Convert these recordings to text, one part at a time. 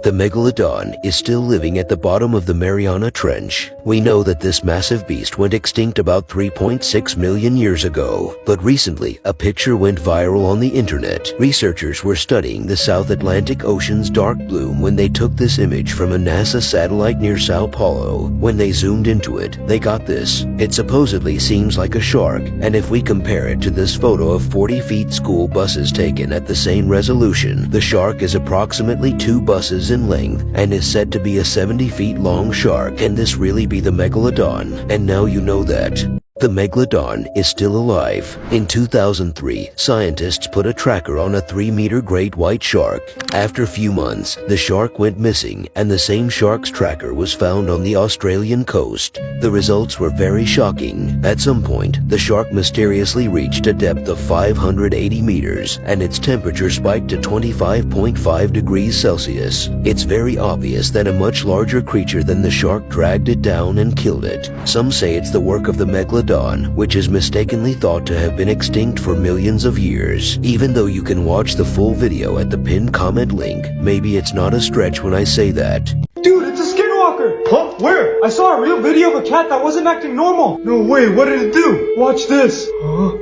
The Megalodon is still living at the bottom of the Mariana Trench. We know that this massive beast went extinct about 3.6 million years ago, but recently a picture went viral on the internet. Researchers were studying the South Atlantic Ocean's dark bloom when they took this image from a NASA satellite near Sao Paulo. When they zoomed into it, they got this. It supposedly seems like a shark, and if we compare it to this photo of 40 feet school buses taken at the same resolution, the shark is approximately 2 buses in length and is said to be a 70 feet long shark. Can this really be the Megalodon? And now you know that. The Megalodon is still alive. In 2003, scientists put a tracker on a 3-meter great white shark. After a few months, the shark went missing and the same shark's tracker was found on the Australian coast. The results were very shocking. At some point, the shark mysteriously reached a depth of 580 meters and its temperature spiked to 25.5 degrees Celsius. It's very obvious that a much larger creature than the shark dragged it down and killed it. Some say it's the work of the Megalodon, which is mistakenly thought to have been extinct for millions of years. Even though you can watch the full video at the pinned comment link, maybe it's not a stretch when I say that. Dude, it's a skinwalker! Huh? Where? I saw a real video of a cat that wasn't acting normal! No way, what did it do? Watch this! Huh?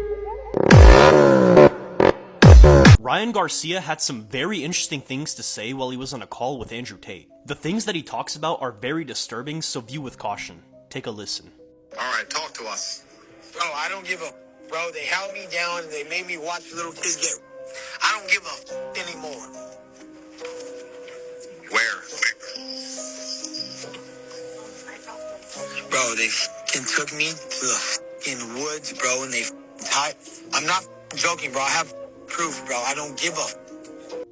Ryan Garcia had some very interesting things to say while he was on a call with Andrew Tate. The things that he talks about are very disturbing, so view with caution. Take a listen. Alright, talk to us. Bro, I don't give a... Bro, they held me down and they made me watch little kids get... I don't give a anymore. Where? Bro, they took me to the woods, bro, and they tied... I'm not joking, bro. I have proof, bro. I don't give a...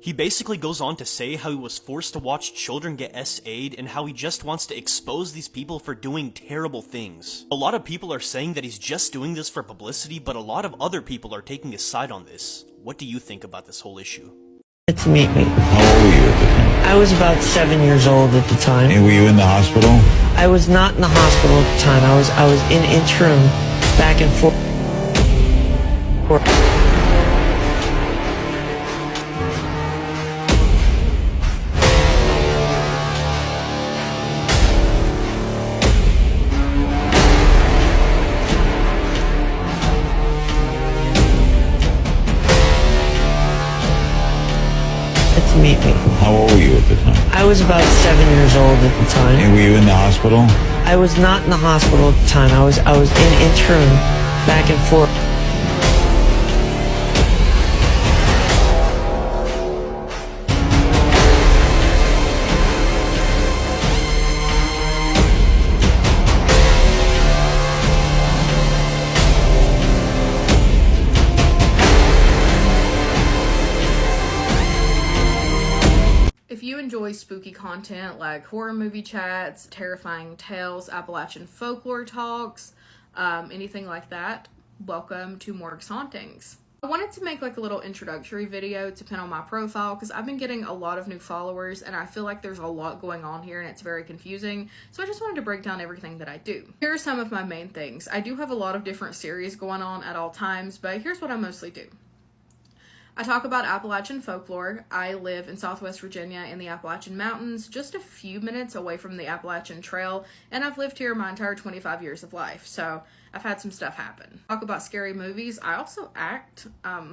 He basically goes on to say how he was forced to watch children get SA'd and how he just wants to expose these people for doing terrible things. A lot of people are saying that he's just doing this for publicity, but a lot of other people are taking his side on this. What do you think about this whole issue? To meet me. How old were you at the time? I was about 7 years old at the time. And were you in the hospital? I was not in the hospital at the time. I was in interim back and forth. To meet me. How old were you at the time? I was about 7 years old at the time. And were you in the hospital? I was not in the hospital at the time. I was in interim back and forth. If you enjoy spooky content like horror movie chats, terrifying tales, Appalachian folklore talks, anything like that, welcome to Morg's Hauntings. I wanted to make like a little introductory video to pin on my profile because I've been getting a lot of new followers and I feel like there's a lot going on here and it's very confusing. So I just wanted to break down everything that I do. Here are some of my main things. I do have a lot of different series going on at all times, but here's what I mostly do. I talk about Appalachian folklore. I live in Southwest Virginia in the Appalachian Mountains, just a few minutes away from the Appalachian Trail, and I've lived here my entire 25 years of life, so I've had some stuff happen. Talk about scary movies. I also act,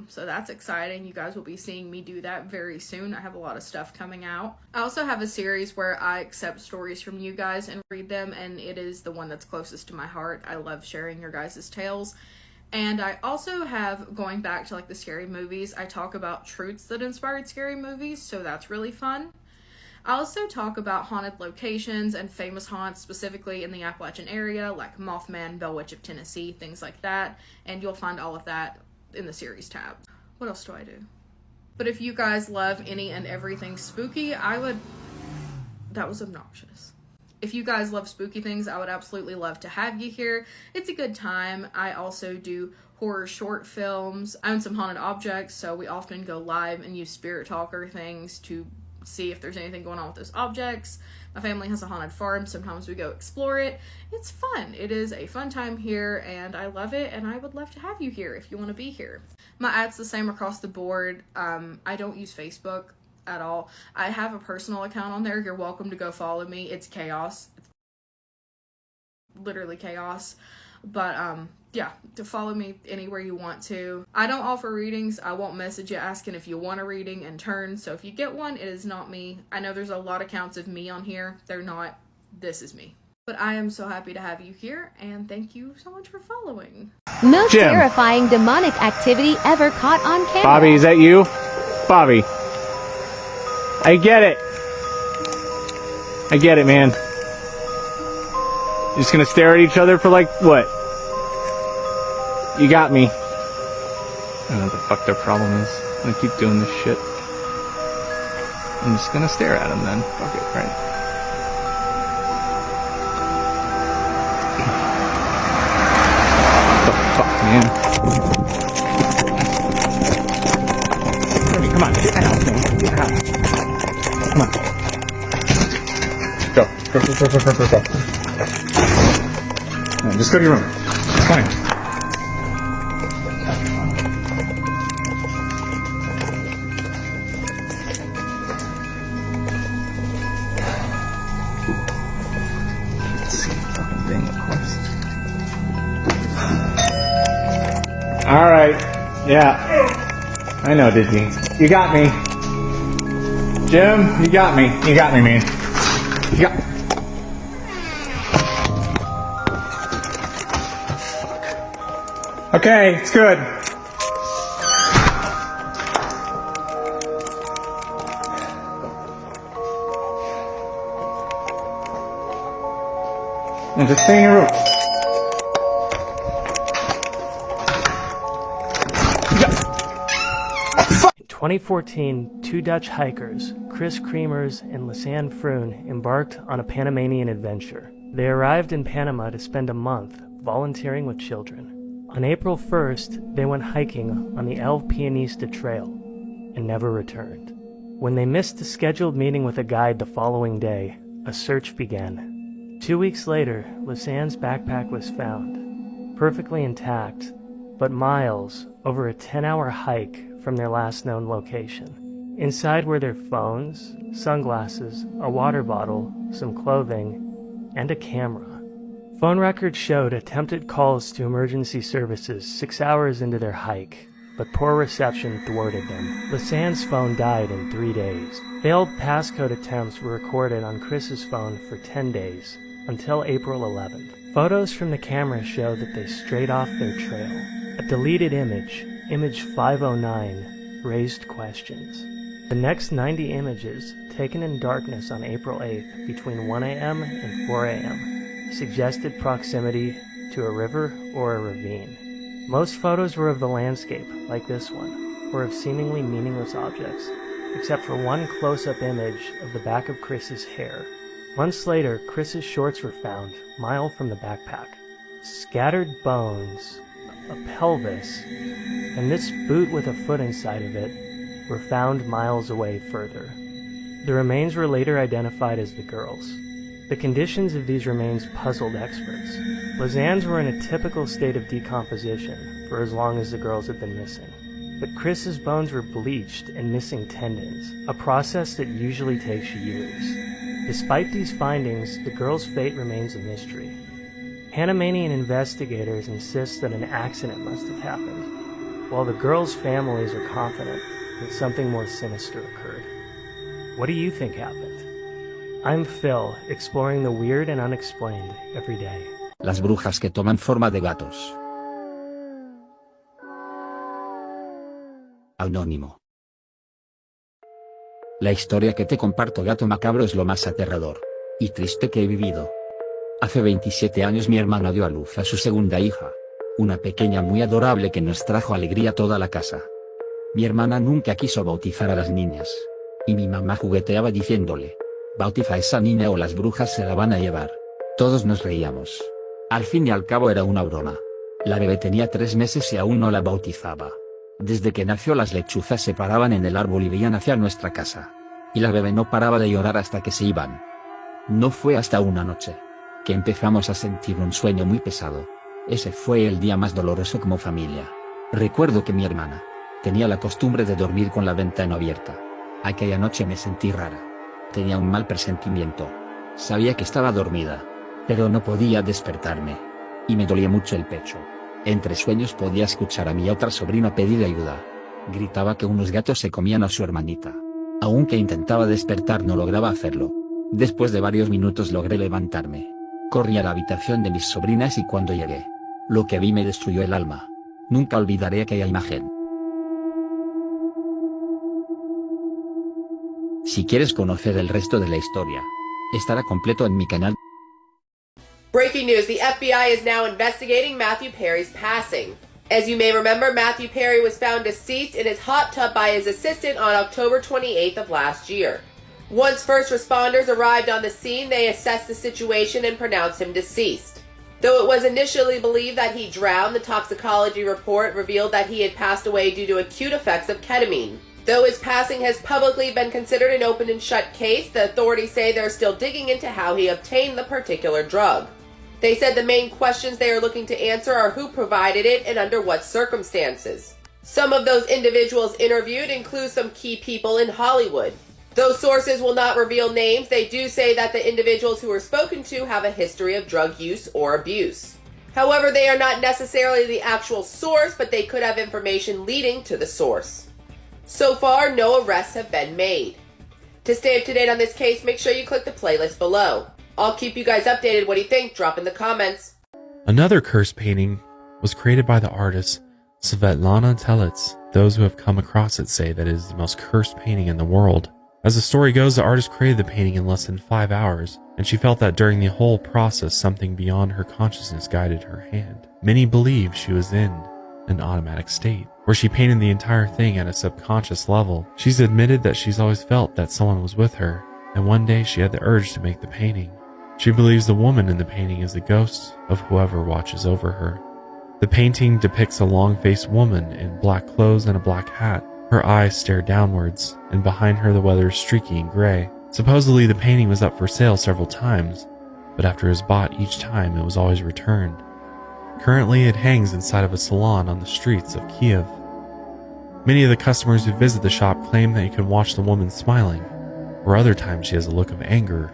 so that's exciting. You guys will be seeing me do that very soon. I have a lot of stuff coming out. I also have a series where I accept stories from you guys and read them, and it is the one that's closest to my heart. I love sharing your guys' tales. And I also have, going back to like the scary movies, I talk about truths that inspired scary movies, so that's really fun. I also talk about haunted locations and famous haunts, specifically in the Appalachian area, like Mothman, Bell Witch of Tennessee, things like that, and you'll find all of that in the series tab. What else do I do? But if you guys love any and everything spooky, that was obnoxious. If you guys love spooky things, I would absolutely love to have you here. It's a good time. I also do horror short films. I own some haunted objects, so we often go live and use Spirit Talker things to see if there's anything going on with those objects. My family has a haunted farm. Sometimes we go explore it. It's fun. It is a fun time here, and I love it, and I would love to have you here if you want to be here. My ad's the same across the board. I don't use Facebook. at all. I have a personal account on there. You're welcome to go follow me. It's chaos. It's literally chaos. But yeah, to follow me anywhere you want to. I don't offer readings. I won't message you asking if you want a reading in turn. So if you get one, it is not me. I know there's a lot of accounts of me on here. They're not. This is me. But I am so happy to have you here, and thank you so much for following. Most Jim. terrifying demonic activity ever caught on camera. Bobby, is that you? Bobby. I get it. I get it, man. You're just gonna stare at each other for like, what? You got me. I don't know what the fuck their problem is. I'm gonna keep doing this shit. I'm just gonna stare at them then. Fuck it, right? Man. Come on, get out, man. Get out. Come on. Go. No, just go to your room. It's fine. Fucking thing, of course. All right. Yeah. I know, Disney. You got me. Jim, you got me. You got me, man. You got... Okay, it's good. And just stay in your room. 2014, two Dutch hikers, Chris Kremers and Lisanne Froon, embarked on a Panamanian adventure. They arrived in Panama to spend a month volunteering with children. On April 1st, they went hiking on the El Pianista Trail and never returned. When they missed a scheduled meeting with a guide the following day, a search began. 2 weeks later, Lisanne's backpack was found, perfectly intact, but miles over a 10-hour hike from their last known location. Inside were their phones, sunglasses, a water bottle, some clothing, and a camera. Phone records showed attempted calls to emergency services 6 hours into their hike, but poor reception thwarted them. Lisanne's phone died in 3 days. Failed passcode attempts were recorded on Chris's phone for 10 days, until April 11th. Photos from the camera show that they strayed off their trail. A deleted image, image 509, raised questions. The next 90 images, taken in darkness on April 8th between 1 a.m. and 4 a.m., suggested proximity to a river or a ravine. Most photos were of the landscape, like this one, or of seemingly meaningless objects, except for one close-up image of the back of Chris's hair. Months later, Chris's shorts were found, a mile from the backpack. Scattered bones, a pelvis, and this boot with a foot inside of it were found miles away further. The remains were later identified as the girls'. The conditions of these remains puzzled experts. Lisanne's were in a typical state of decomposition for as long as the girls had been missing. But Chris's bones were bleached and missing tendons, a process that usually takes years. Despite these findings, the girls' fate remains a mystery. Panamanian investigators insist that an accident must have happened, while the girls' families are confident that something more sinister occurred. What do you think happened? I'm Phil, exploring the weird and unexplained every day. Las brujas que toman forma de gatos. Anónimo. La historia que te comparto, gato macabro, es lo más aterrador y triste que he vivido. Hace 27 años mi hermana dio a luz a su segunda hija, una pequeña muy adorable que nos trajo alegría a toda la casa. Mi hermana nunca quiso bautizar a las niñas, y mi mamá jugueteaba diciéndole: bautiza a esa niña o las brujas se la van a llevar. Todos nos reíamos. Al fin y al cabo era una broma. La bebé tenía 3 meses y aún no la bautizaba. Desde que nació las lechuzas se paraban en el árbol y veían hacia nuestra casa. Y la bebé no paraba de llorar hasta que se iban. No fue hasta una noche que empezamos a sentir un sueño muy pesado. Ese fue el día más doloroso como familia. Recuerdo que mi hermana tenía la costumbre de dormir con la ventana abierta. Aquella noche me sentí rara. Tenía un mal presentimiento. Sabía que estaba dormida, pero no podía despertarme. Y me dolía mucho el pecho. Entre sueños podía escuchar a mi otra sobrina pedir ayuda. Gritaba que unos gatos se comían a su hermanita. Aunque intentaba despertar no lograba hacerlo. Después de varios minutos logré levantarme. Corrí a la habitación de mis sobrinas y cuando llegué, lo que vi me destruyó el alma. Nunca olvidaré aquella imagen. Si quieres conocer el resto de la historia, estará completo en mi canal. Breaking news, the FBI is now investigating Matthew Perry's passing. As you may remember, Matthew Perry was found deceased in his hot tub by his assistant on October 28th of last year. Once first responders arrived on the scene, they assessed the situation and pronounced him deceased. Though it was initially believed that he drowned, the toxicology report revealed that he had passed away due to acute effects of ketamine. Though his passing has publicly been considered an open and shut case, the authorities say they're still digging into how he obtained the particular drug. They said the main questions they are looking to answer are who provided it and under what circumstances. Some of those individuals interviewed include some key people in Hollywood. Though sources will not reveal names, they do say that the individuals who were spoken to have a history of drug use or abuse. However, they are not necessarily the actual source, but they could have information leading to the source. So far, no arrests have been made. To stay up to date on this case, make sure you click the playlist below. I'll keep you guys updated. What do you think? Drop in the comments. Another cursed painting was created by the artist Svetlana Telets. Those who have come across it say that it is the most cursed painting in the world. As the story goes, the artist created the painting in less than 5 hours, and she felt that during the whole process something beyond her consciousness guided her hand. Many believe she was in an automatic state, where she painted the entire thing at a subconscious level. She's admitted that she's always felt that someone was with her, and one day she had the urge to make the painting. She believes the woman in the painting is the ghost of whoever watches over her. The painting depicts a long-faced woman in black clothes and a black hat. Her eyes stare downwards, and behind her the weather is streaky and gray. Supposedly the painting was up for sale several times, but after it was bought each time it was always returned. Currently it hangs inside of a salon on the streets of Kiev. Many of the customers who visit the shop claim that you can watch the woman smiling, or other times she has a look of anger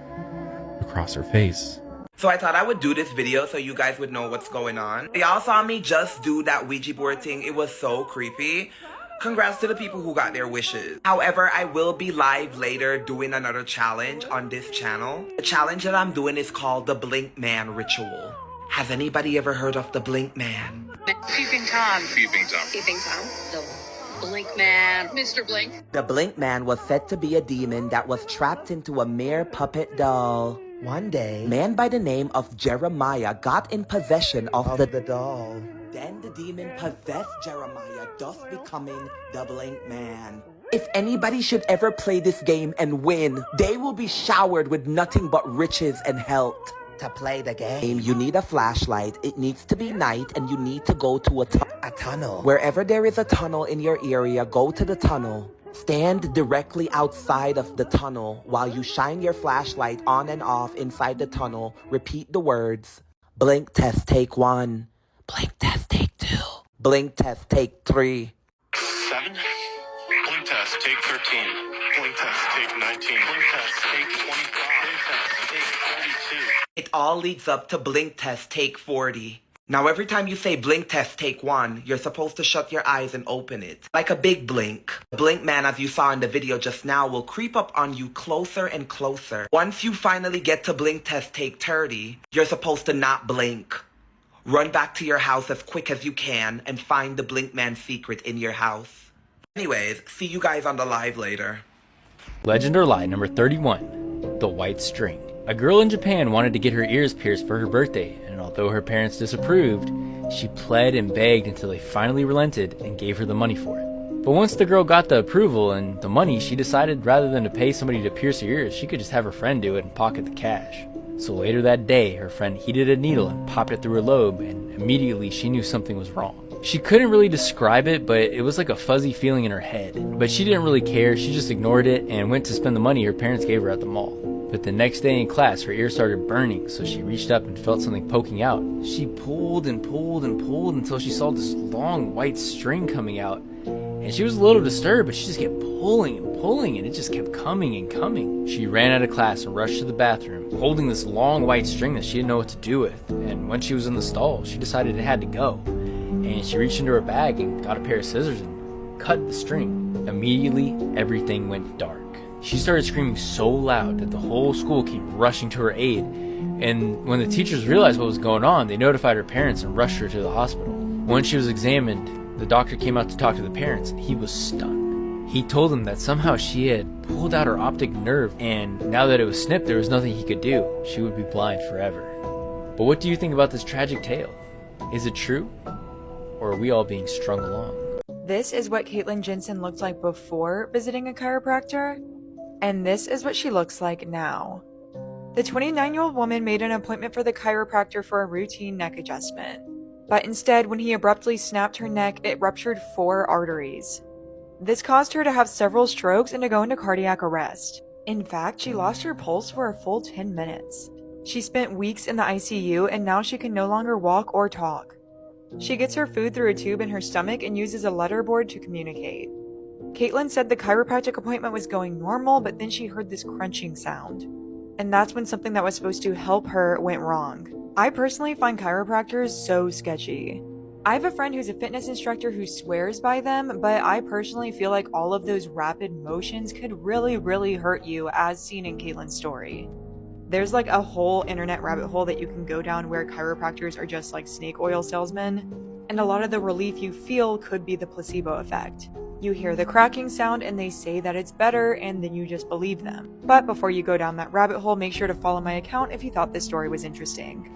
across her face. So I thought I would do this video so you guys would know what's going on. Y'all saw me just do that Ouija board thing. It was so creepy. Congrats to the people who got their wishes. However, I will be live later doing another challenge on this channel. The challenge that I'm doing is called the Blink Man Ritual. Has anybody ever heard of the Blink Man? Peeping Tom. Peeping Tom. Peeping Tom. The Blink Man. Mr. Blink. The Blink Man was said to be a demon that was trapped into a mere puppet doll. One day, a man by the name of Jeremiah got in possession of the doll. Then the demon possessed Jeremiah, thus becoming the Blink Man. If anybody should ever play this game and win, they will be showered with nothing but riches and health. To play the game, you need a flashlight, it needs to be night, and you need to go to a tunnel. Wherever there is a tunnel in your area, go to the tunnel. Stand directly outside of the tunnel while you shine your flashlight on and off inside the tunnel. Repeat the words, blink test take 1, blink test take 2, blink test take 3. 7, blink test take 13, blink test take 19, blink test take 25, blink test take 42. It all leads up to blink test take 40. Now every time you say blink test take 1, you're supposed to shut your eyes and open it. Like a big blink. The Blink Man, as you saw in the video just now, will creep up on you closer and closer. Once you finally get to blink test take 30, you're supposed to not blink. Run back to your house as quick as you can and find the Blink Man secret in your house. Anyways, see you guys on the live later. Legend or lie number 31, the white string. A girl in Japan wanted to get her ears pierced for her birthday, and although her parents disapproved, she pled and begged until they finally relented and gave her the money for it. But once the girl got the approval and the money, she decided rather than to pay somebody to pierce her ears, she could just have her friend do it and pocket the cash. So later that day, her friend heated a needle and popped it through her lobe, and immediately she knew something was wrong. She couldn't really describe it, but it was like a fuzzy feeling in her head. But she didn't really care, she just ignored it and went to spend the money her parents gave her at the mall. But the next day in class, her ear started burning, so she reached up and felt something poking out. She pulled and pulled and pulled until she saw this long white string coming out. And And she was a little disturbed, but she just kept pulling and pulling, and it just kept coming and coming. She ran out of class and rushed to the bathroom, holding this long white string that she didn't know what to do with. And when she was in the stall, she decided it had to go. And she reached into her bag and got a pair of scissors and cut the string. Immediately, everything went dark. She started screaming so loud that the whole school came rushing to her aid. And when the teachers realized what was going on, they notified her parents and rushed her to the hospital. When she was examined, the doctor came out to talk to the parents, and he was stunned. He told them that somehow she had pulled out her optic nerve, and now that it was snipped, there was nothing he could do. She would be blind forever. But what do you think about this tragic tale? Is it true? Or are we all being strung along? This is what Caitlin Jensen looked like before visiting a chiropractor, and this is what she looks like now. The 29-year-old woman made an appointment for the chiropractor for a routine neck adjustment. But instead, when he abruptly snapped her neck, it ruptured 4 arteries. This caused her to have several strokes and to go into cardiac arrest. In fact, she lost her pulse for a full 10 minutes. She spent weeks in the ICU, and now she can no longer walk or talk. She gets her food through a tube in her stomach and uses a letterboard to communicate. Caitlin said the chiropractic appointment was going normal, but then she heard this crunching sound. And that's when something that was supposed to help her went wrong. I personally find chiropractors so sketchy. I have a friend who's a fitness instructor who swears by them, but I personally feel like all of those rapid motions could really hurt you, as seen in Caitlin's story. There's like a whole internet rabbit hole that you can go down where chiropractors are just like snake oil salesmen, and a lot of the relief you feel could be the placebo effect. You hear the cracking sound and they say that it's better, and then you just believe them. But before you go down that rabbit hole, make sure to follow my account if you thought this story was interesting.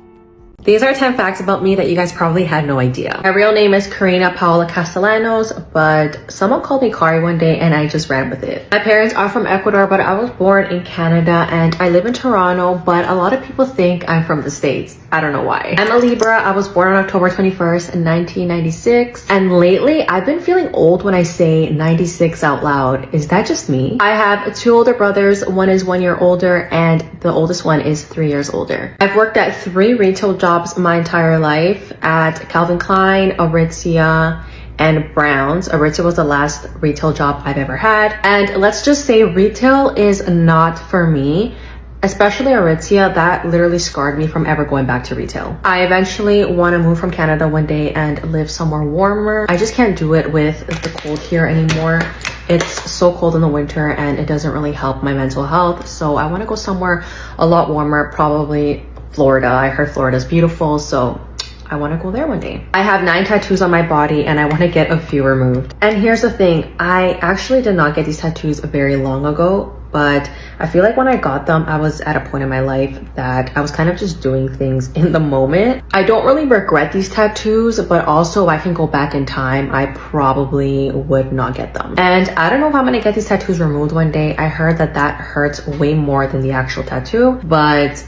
These are 10 facts about me that you guys probably had no idea. My real name is Karina Paola Castellanos, but someone called me Kari one day and I just ran with it. My parents are from Ecuador, but I was born in Canada and I live in Toronto, but a lot of people think I'm from the States. I don't know why. I'm a Libra. I was born on October 21st in 1996. And lately, I've been feeling old when I say 96 out loud. Is that just me? I have 2 older brothers. One is 1 year older and the oldest one is 3 years older. I've worked at 3 retail jobs my entire life at Calvin Klein, Aritzia, and Browns. Aritzia was the last retail job I've ever had. And let's just say retail is not for me. Especially Aritzia, that literally scarred me from ever going back to retail. I eventually want to move from Canada one day and live somewhere warmer. I just can't do it with the cold here anymore. It's so cold in the winter and it doesn't really help my mental health. So I want to go somewhere a lot warmer, probably Florida. I heard Florida's beautiful, so I want to go there one day. I have 9 tattoos on my body and I want to get a few removed. And here's the thing, I actually did not get these tattoos very long ago, but I feel like when I got them, I was at a point in my life that I was kind of just doing things in the moment. I don't really regret these tattoos, but also if I can go back in time, I probably would not get them. And I don't know if I'm gonna get these tattoos removed one day. I heard that that hurts way more than the actual tattoo, but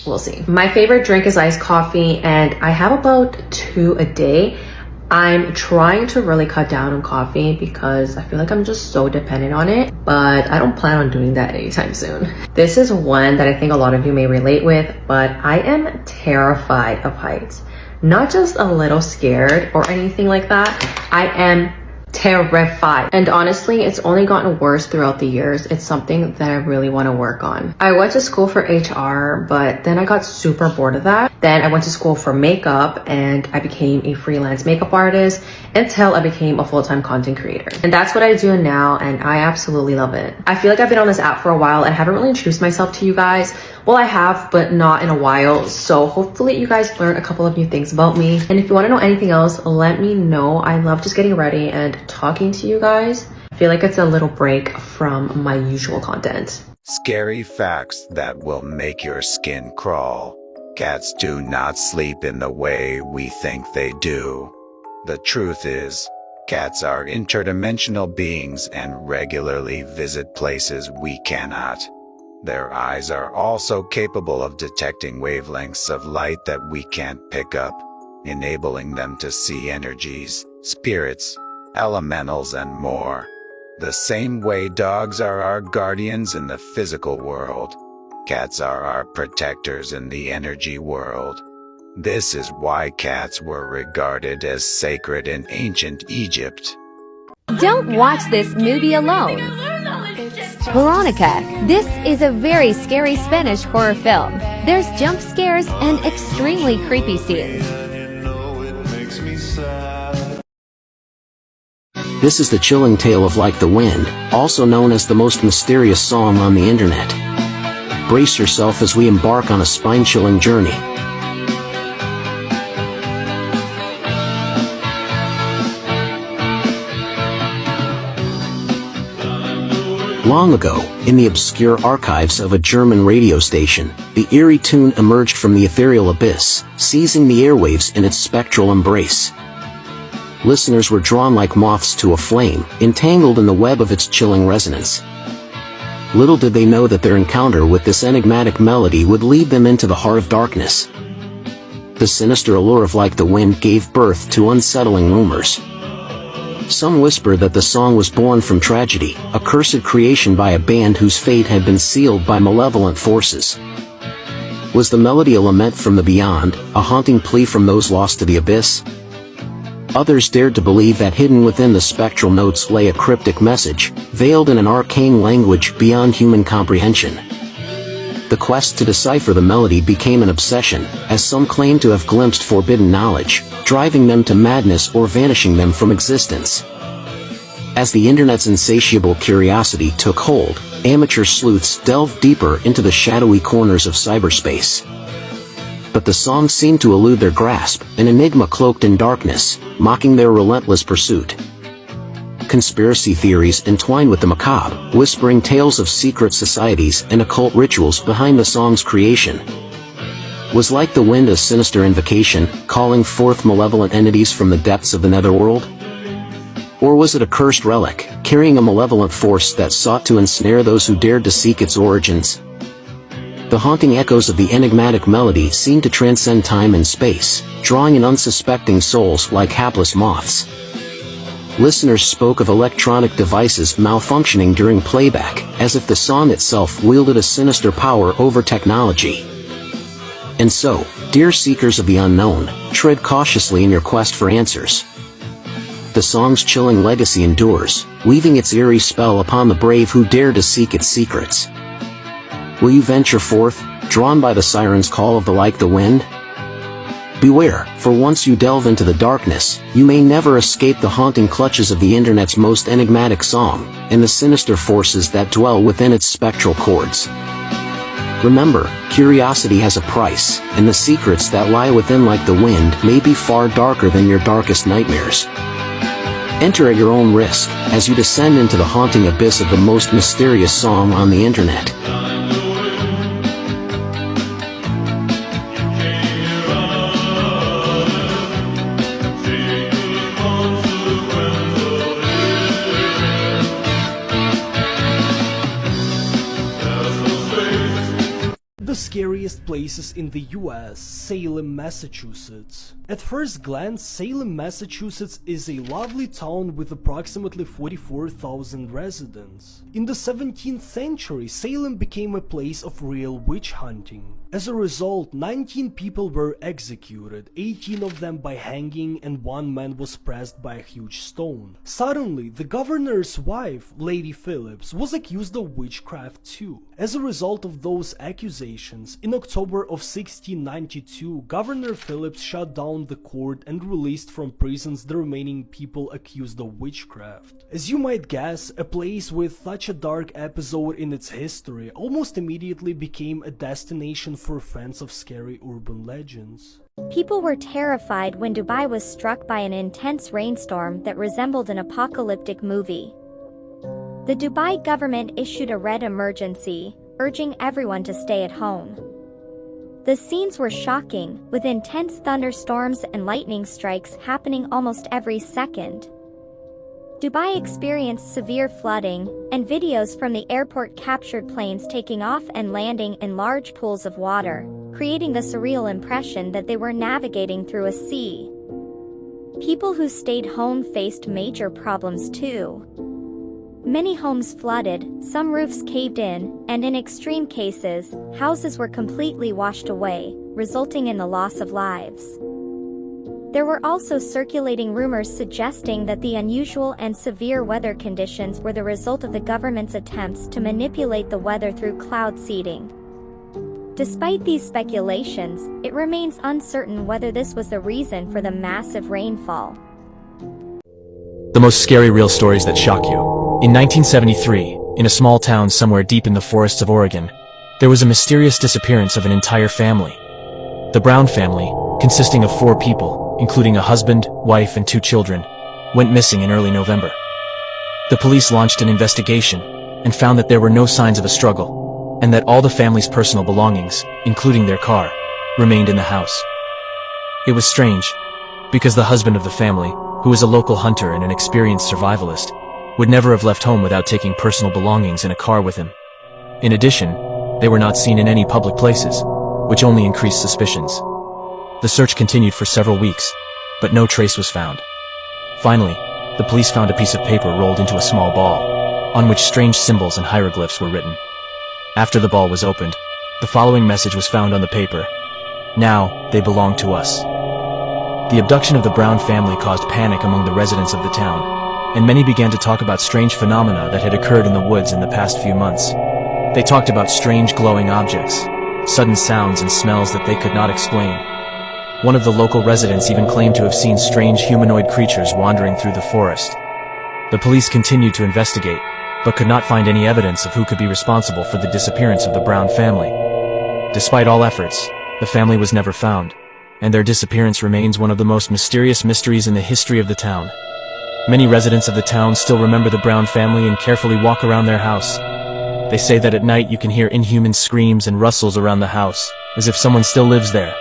we'll see. My favorite drink is iced coffee and I have about 2 a day. I'm trying to really cut down on coffee because I feel like I'm just so dependent on it, but I don't plan on doing that anytime soon. This is one that I think a lot of you may relate with, but I am terrified of heights. Not just a little scared or anything like that. I am terrified. And honestly, it's only gotten worse throughout the years. It's something that I really want to work on. I went to school for HR, but then I got super bored of that. Then I went to school for makeup and I became a freelance makeup artist until I became a full-time content creator. And that's what I do now and I absolutely love it. I feel like I've been on this app for a while and haven't really introduced myself to you guys. Well, I have, but not in a while. So hopefully you guys learn a couple of new things about me. And if you want to know anything else, let me know. I love just getting ready and talking to you guys. I feel like it's a little break from my usual content. Scary facts that will make your skin crawl. Cats do not sleep in the way we think they do. The truth is, cats are interdimensional beings and regularly visit places we cannot. Their eyes are also capable of detecting wavelengths of light that we can't pick up, enabling them to see energies, spirits, elementals, and more. The same way dogs are our guardians in the physical world, cats are our protectors in the energy world. This is why cats were regarded as sacred in ancient Egypt. Don't watch this movie alone. Veronica, this is a very scary Spanish horror film. There's jump scares and extremely creepy scenes. This is the chilling tale of Like the Wind, also known as the most mysterious song on the internet. Brace yourself as we embark on a spine-chilling journey. Long ago, in the obscure archives of a German radio station, the eerie tune emerged from the ethereal abyss, seizing the airwaves in its spectral embrace. Listeners were drawn like moths to a flame, entangled in the web of its chilling resonance. Little did they know that their encounter with this enigmatic melody would lead them into the heart of darkness. The sinister allure of Like the Wind gave birth to unsettling rumors. Some whisper that the song was born from tragedy, a cursed creation by a band whose fate had been sealed by malevolent forces. Was the melody a lament from the beyond, a haunting plea from those lost to the abyss? Others dared to believe that hidden within the spectral notes lay a cryptic message, veiled in an arcane language beyond human comprehension. The quest to decipher the melody became an obsession, as some claimed to have glimpsed forbidden knowledge, driving them to madness or vanishing them from existence. As the internet's insatiable curiosity took hold, amateur sleuths delved deeper into the shadowy corners of cyberspace. But the song seemed to elude their grasp, an enigma cloaked in darkness, mocking their relentless pursuit. Conspiracy theories entwined with the macabre, whispering tales of secret societies and occult rituals behind the song's creation. Was Like the Wind a sinister invocation, calling forth malevolent entities from the depths of the netherworld? Or was it a cursed relic, carrying a malevolent force that sought to ensnare those who dared to seek its origins? The haunting echoes of the enigmatic melody seemed to transcend time and space, drawing in unsuspecting souls like hapless moths. Listeners spoke of electronic devices malfunctioning during playback, as if the song itself wielded a sinister power over technology. And so, dear seekers of the unknown, tread cautiously in your quest for answers. The song's chilling legacy endures, weaving its eerie spell upon the brave who dare to seek its secrets. Will you venture forth, drawn by the siren's call of the Like the Wind? Beware, for once you delve into the darkness, you may never escape the haunting clutches of the internet's most enigmatic song, and the sinister forces that dwell within its spectral chords. Remember, curiosity has a price, and the secrets that lie within Like the Wind may be far darker than your darkest nightmares. Enter at your own risk, as you descend into the haunting abyss of the most mysterious song on the internet. The scariest places in the US, Salem, Massachusetts. At first glance, Salem, Massachusetts is a lovely town with approximately 44,000 residents. In the 17th century, Salem became a place of real witch hunting. As a result, 19 people were executed, 18 of them by hanging, and one man was pressed by a huge stone. Suddenly, the governor's wife, Lady Phillips, was accused of witchcraft too. As a result of those accusations, in October of 1692, Governor Phillips shut down the court and released from prisons the remaining people accused of witchcraft. As you might guess, a place with such a dark episode in its history almost immediately became a destination for fans of scary urban legends. People were terrified when Dubai was struck by an intense rainstorm that resembled an apocalyptic movie. The Dubai government issued a red emergency, urging everyone to stay at home. The scenes were shocking, with intense thunderstorms and lightning strikes happening almost every second. Dubai experienced severe flooding, and videos from the airport captured planes taking off and landing in large pools of water, creating the surreal impression that they were navigating through a sea. People who stayed home faced major problems too. Many homes flooded, some roofs caved in, and in extreme cases, houses were completely washed away, resulting in the loss of lives. There were also circulating rumors suggesting that the unusual and severe weather conditions were the result of the government's attempts to manipulate the weather through cloud seeding. Despite these speculations, it remains uncertain whether this was the reason for the massive rainfall. The most scary real stories that shock you. In 1973, in a small town somewhere deep in the forests of Oregon, there was a mysterious disappearance of an entire family. The Brown family, consisting of 4 people, including a husband, wife, and 2 children, went missing in early November. The police launched an investigation and found that there were no signs of a struggle, and that all the family's personal belongings, including their car, remained in the house. It was strange, because the husband of the family, who was a local hunter and an experienced survivalist, would never have left home without taking personal belongings in a car with him. In addition, they were not seen in any public places, which only increased suspicions. The search continued for several weeks, but no trace was found. Finally, the police found a piece of paper rolled into a small ball, on which strange symbols and hieroglyphs were written. After the ball was opened, the following message was found on the paper: "Now, they belong to us." The abduction of the Brown family caused panic among the residents of the town, and many began to talk about strange phenomena that had occurred in the woods in the past few months. They talked about strange glowing objects, sudden sounds and smells that they could not explain. One of the local residents even claimed to have seen strange humanoid creatures wandering through the forest. The police continued to investigate, but could not find any evidence of who could be responsible for the disappearance of the Brown family. Despite all efforts, the family was never found, and their disappearance remains one of the most mysterious mysteries in the history of the town. Many residents of the town still remember the Brown family and carefully walk around their house. They say that at night you can hear inhuman screams and rustles around the house, as if someone still lives there.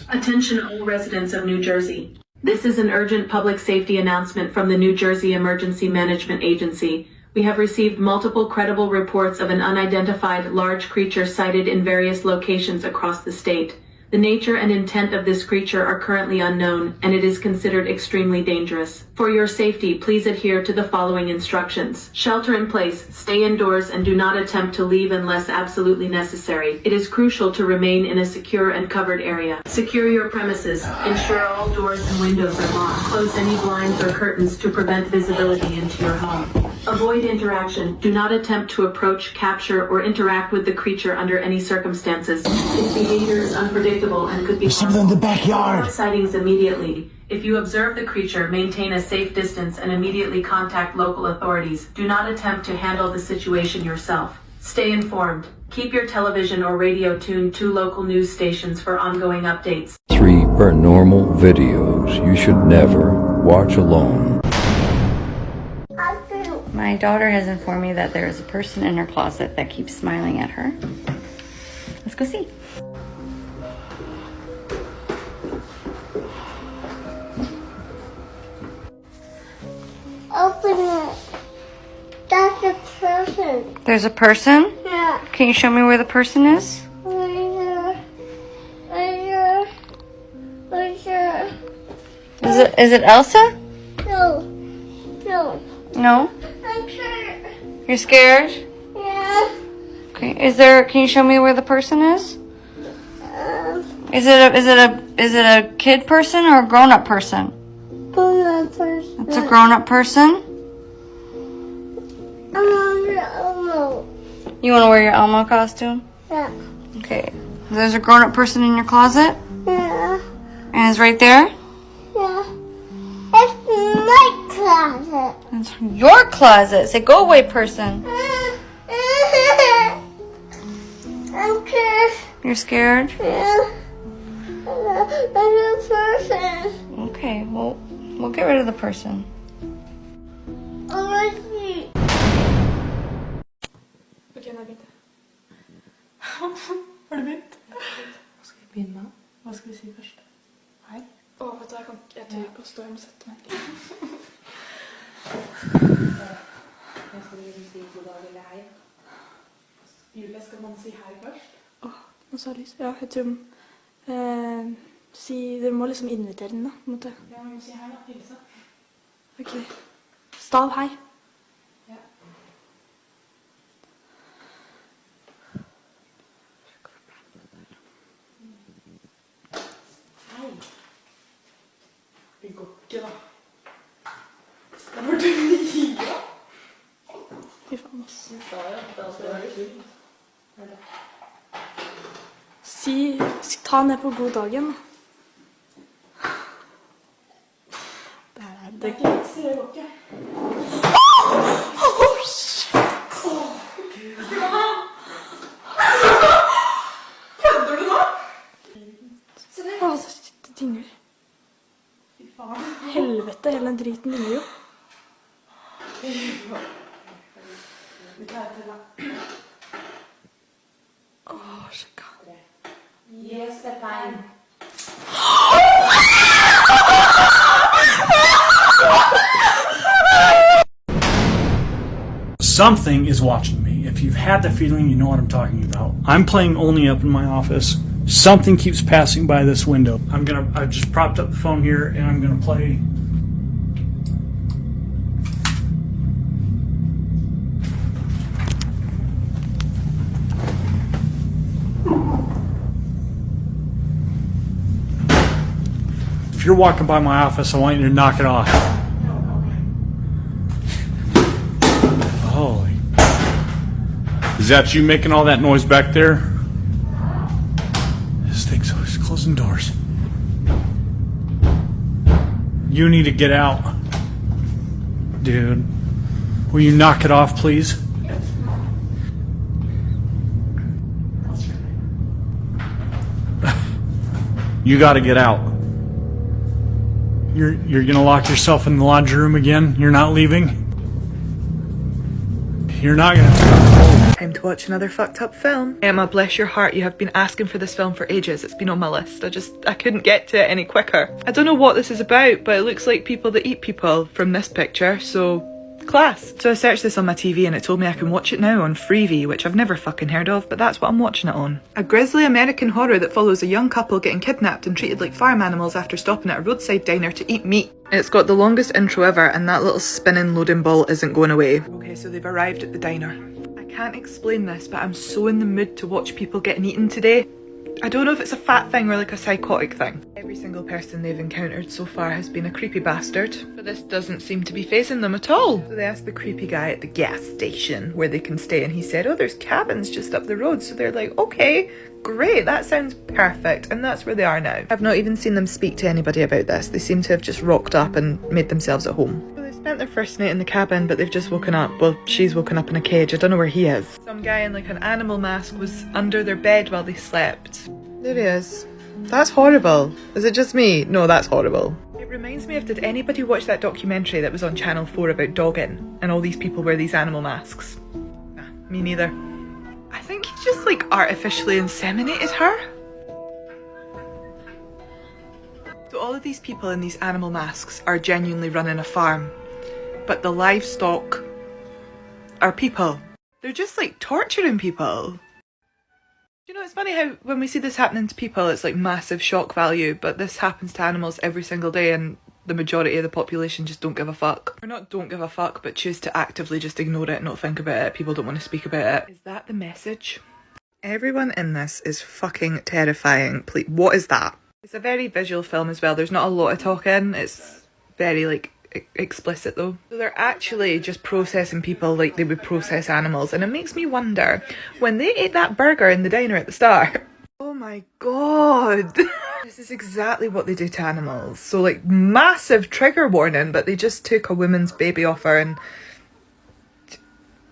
Attention all residents of New Jersey. This is an urgent public safety announcement from the New Jersey Emergency Management Agency. We have received multiple credible reports of an unidentified large creature sighted in various locations across the state. The nature and intent of this creature are currently unknown, and it is considered extremely dangerous. For your safety, please adhere to the following instructions. Shelter in place, stay indoors, and do not attempt to leave unless absolutely necessary. It is crucial to remain in a secure and covered area. Secure your premises. Ensure all doors and windows are locked. Close any blinds or curtains to prevent visibility into your home. Avoid interaction. Do not attempt to approach, capture, or interact with the creature under any circumstances. Its behavior is unpredictable and could be something in the backyard. Report sightings immediately. If you observe the creature, maintain a safe distance and immediately contact local authorities. Do not attempt to handle the situation yourself. Stay informed. Keep your television or radio tuned to local news stations for ongoing updates. 3 paranormal videos you should never watch alone. My daughter has informed me that there is a person in her closet that keeps smiling at her. Let's go see. Open it. That's a person. There's a person? Yeah. Can you show me where the person is? Right here. Right here. Right here. Is it Elsa? No. No. No? I'm scared. You're scared? Yeah. Okay. Can you show me where the person is? Is it a kid person or a grown-up person? Grown-up person. It's a grown-up person? I want your Elmo. You want to wear your Elmo costume? Yeah. Okay. There's a grown-up person in your closet? Yeah. And it's right there? Yeah. It's my closet. It's your closet. Say, go away, person. I'm scared. You're scared? Yeah. I'm a person. Okay, well, we'll get rid of the person. I see. Okej, Margit. Har du begynt? Hva skal vi begynne med? Hva skal vi si først? Hei? Vet du, jeg tør ikke å stå og sette meg. Jeg skal si god dag eller hei. Julia, skal man si hei først? Nå sa Lise. Ja, jeg tror Dere må liksom invitere den da, på en måte. Ja, men si hei da, hilse. Ok. Stav, hei. Ja. Hei. Det går ikke da. Det var det mye. Fy faen, ass. Ta ned på god dagen. Det går ikke. Kødder du nå? Se det. Det dingler. Fy faen. Helvete, hele den driten dingler jo. Vi tar det til da. Sjekka. Yes, det er fine. Something is watching me. If you've had the feeling, you know what I'm talking about. I'm playing only up in my office. Something keeps passing by this window. I've just propped up the phone here and I'm gonna play. If you're walking by my office, I want you to knock it off. Holy. Is that you making all that noise back there? This thing's always closing doors. You need to get out. Dude. Will you knock it off, please? You gotta get out. You're gonna lock yourself in the laundry room again? You're not leaving? You're not gonna... Time to watch another fucked up film. Emma, bless your heart, you have been asking for this film for ages. It's been on my list. I couldn't get to it any quicker. I don't know what this is about, but it looks like people that eat people from this picture, so... class. So I searched this on my TV and it told me I can watch it now on Freevee, which I've never fucking heard of, but that's what I'm watching it on. A grisly American horror that follows a young couple getting kidnapped and treated like farm animals after stopping at a roadside diner to eat meat. It's got the longest intro ever and that little spinning loading ball isn't going away. Okay, so they've arrived at the diner. I can't explain this, but I'm so in the mood to watch people getting eaten today. I don't know if it's a fat thing or like a psychotic thing. Every single person they've encountered so far has been a creepy bastard, but this doesn't seem to be phasing them at all. So they asked the creepy guy at the gas station where they can stay and he said, oh, there's cabins just up the road. So they're like, okay, great, that sounds perfect. And that's where they are now. I've not even seen them speak to anybody about this. They seem to have just rocked up and made themselves at home. So they spent their first night in the cabin, but they've just woken up. Well, she's woken up in a cage. I don't know where he is. Some guy in like an animal mask was under their bed while they slept. There he is. That's horrible. Is it just me? No, that's horrible. It reminds me of, did anybody watch that documentary that was on Channel 4 about dogging and all these people wear these animal masks? Nah, me neither. I think he just like artificially inseminated her. So all of these people in these animal masks are genuinely running a farm, but the livestock are people. They're just like torturing people. You know, it's funny how when we see this happening to people, it's like massive shock value, but this happens to animals every single day and the majority of the population just don't give a fuck. Or not don't give a fuck, but choose to actively just ignore it, not think about it. People don't want to speak about it. Is that the message? Everyone in this is fucking terrifying. Please, what is that? It's a very visual film as well. There's not a lot of talking. It's very like explicit though. So they're actually just processing people like they would process animals, and it makes me wonder, when they ate that burger in the diner at the start, oh my god, this is exactly what they do to animals. So like massive trigger warning, but they just took a woman's baby off her, and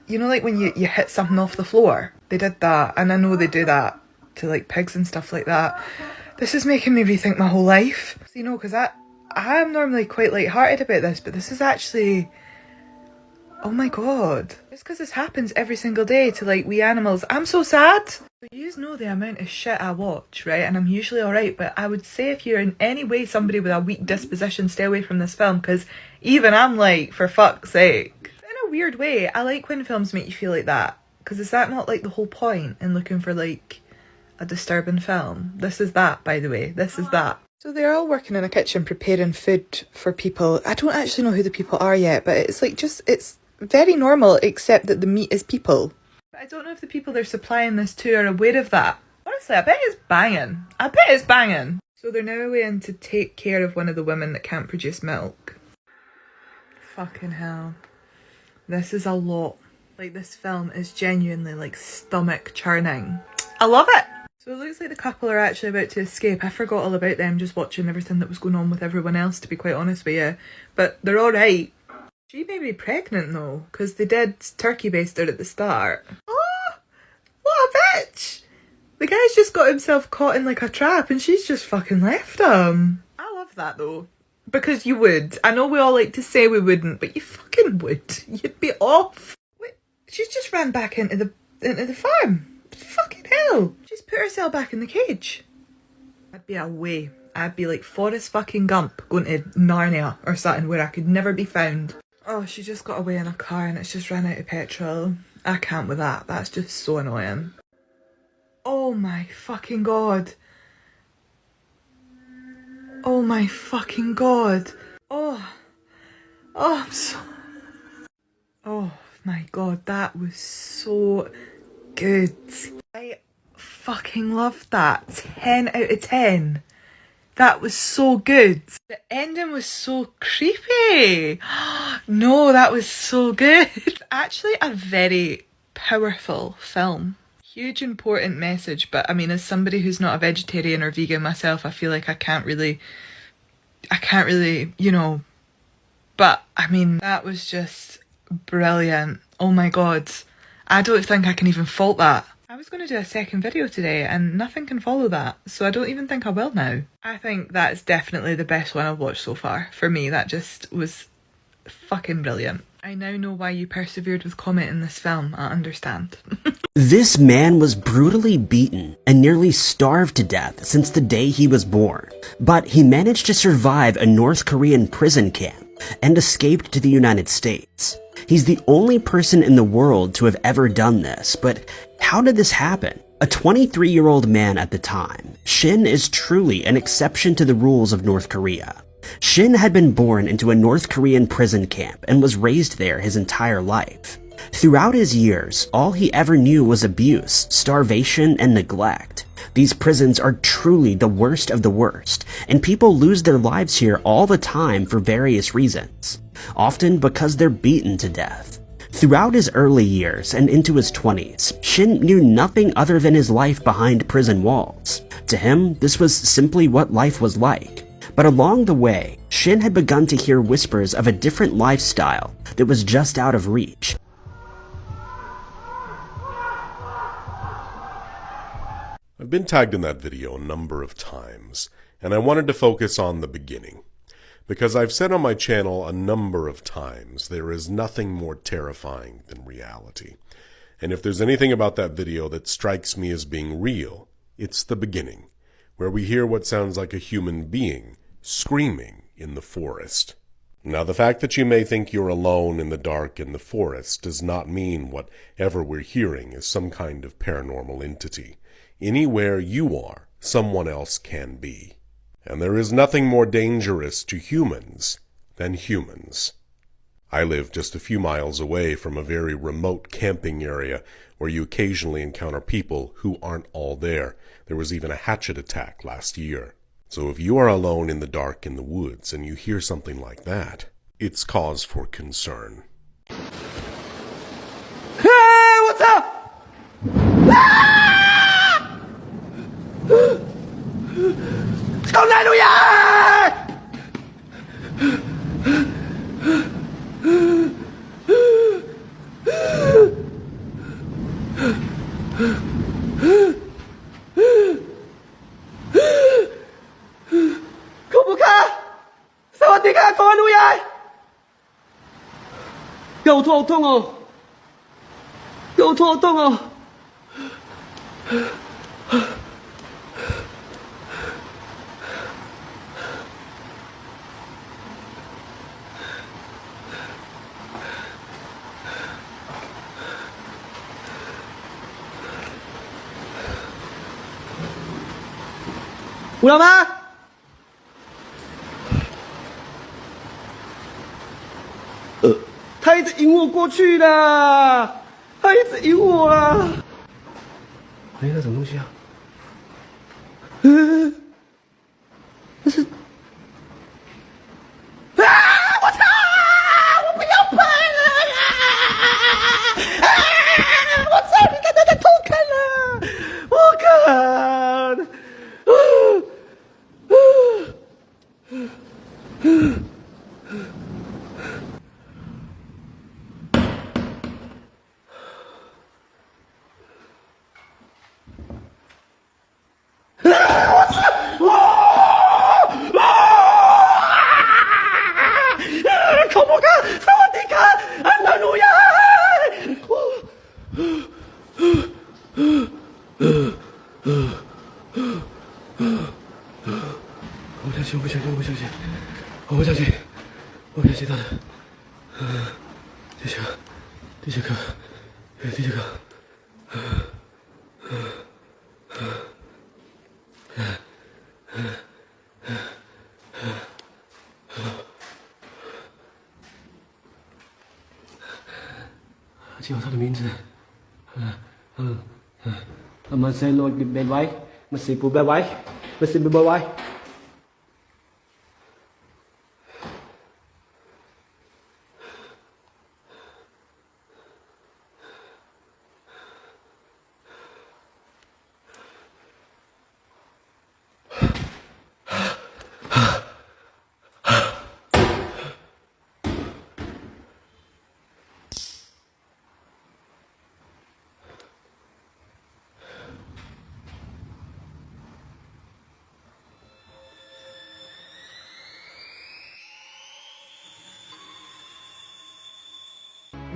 you know, like when you hit something off the floor, they did that, and I know they do that to like pigs and stuff like that. This is making me rethink my whole life, so, you know, because I'm normally quite light-hearted about this, but this is actually... oh my god. Just because this happens every single day to, like, wee animals. I'm so sad! So you know the amount of shit I watch, right? And I'm usually alright, but I would say if you're in any way somebody with a weak disposition, stay away from this film, because even I'm like, for fuck's sake. In a weird way, I like when films make you feel like that, because is that not, like, the whole point in looking for, like, a disturbing film. This is that, by the way. This is that. So they're all working in a kitchen preparing food for people. I don't actually know who the people are yet, but it's like it's very normal, except that the meat is people. But I don't know if the people they're supplying this to are aware of that. Honestly, I bet it's banging. I bet it's banging. So they're now away in to take care of one of the women that can't produce milk. Fucking hell. This is a lot. Like, this film is genuinely, like, stomach churning. I love it! So it looks like the couple are actually about to escape. I forgot all about them just watching everything that was going on with everyone else, to be quite honest with you. But they're alright. She may be pregnant though, because they did turkey baster at the start. Oh! What a bitch! The guy's just got himself caught in like a trap and she's just fucking left him. I love that though. Because you would. I know we all like to say we wouldn't, but you fucking would. You'd be off. Wait, she's just ran back into the farm. Fucking hell. She's put herself back in the cage. I'd be away. I'd be like Forrest fucking Gump going to Narnia or something where I could never be found. Oh, she just got away in a car and it's just ran out of petrol. I can't with that. That's just so annoying. Oh my fucking god. Oh my fucking god. Oh. Oh, I'm so... Oh my god, that was so good. I fucking loved that. 10 out of 10. That was so good. The ending was so creepy. No, that was so good. Actually, a very powerful film. Huge important message, but I mean, as somebody who's not a vegetarian or vegan myself, I feel like I can't really, you know, but I mean, that was just brilliant. Oh my god. I don't think I can even fault that. I was going to do a second video today and nothing can follow that, so I don't even think I will now. I think that's definitely the best one I've watched so far. For me, that just was fucking brilliant. I now know why you persevered with commenting this film. I understand. This man was brutally beaten and nearly starved to death since the day he was born, but he managed to survive a North Korean prison camp and escaped to the United States. He's the only person in the world to have ever done this, but how did this happen? A 23-year-old man at the time, Shin is truly an exception to the rules of North Korea. Shin had been born into a North Korean prison camp and was raised there his entire life. Throughout his years, all he ever knew was abuse, starvation, and neglect. These prisons are truly the worst of the worst, and people lose their lives here all the time for various reasons, often because they're beaten to death. Throughout his early years and into his 20s, Shin knew nothing other than his life behind prison walls. To him, this was simply what life was like. But along the way, Shin had begun to hear whispers of a different lifestyle that was just out of reach. I've been tagged in that video a number of times, and I wanted to focus on the beginning. Because I've said on my channel a number of times, there is nothing more terrifying than reality. And if there's anything about that video that strikes me as being real, it's the beginning, where we hear what sounds like a human being screaming in the forest. Now, the fact that you may think you're alone in the dark in the forest does not mean whatever we're hearing is some kind of paranormal entity. Anywhere you are, someone else can be. And there is nothing more dangerous to humans than humans. I live just a few miles away from a very remote camping area where you occasionally encounter people who aren't all there. There was even a hatchet attack last year. So if you are alone in the dark in the woods and you hear something like that, it's cause for concern. Hey, what's up? Ah! Go ขอบคุณค่ะสวัสดีค่ะขออนุญาต교통통어 胡老妈。他一直引我过去的，他一直引我啊！哎，那什么东西啊？那是啊！我操！我不要拍了啦！啊！我操！你看他在偷看了，我看。我不相信他的。第几个？只有他的名字。มันเซโลดิเบนไว้มันสิปูเบนไว้มันสิปูเบนไว้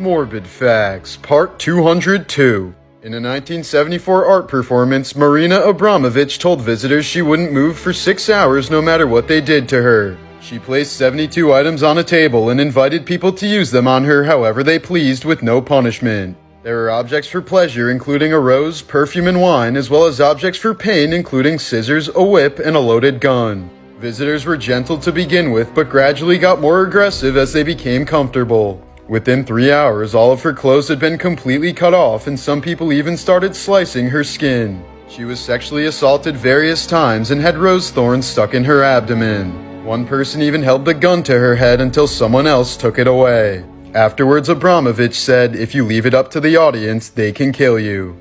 Morbid Facts, Part 202. In a 1974 art performance, Marina Abramovich told visitors she wouldn't move for 6 hours no matter what they did to her. She placed 72 items on a table and invited people to use them on her however they pleased with no punishment. There were objects for pleasure including a rose, perfume and wine, as well as objects for pain including scissors, a whip, and a loaded gun. Visitors were gentle to begin with but gradually got more aggressive as they became comfortable. Within 3 hours, all of her clothes had been completely cut off and some people even started slicing her skin. She was sexually assaulted various times and had rose thorns stuck in her abdomen. One person even held the gun to her head until someone else took it away. Afterwards, Abramovich said, "If you leave it up to the audience, they can kill you."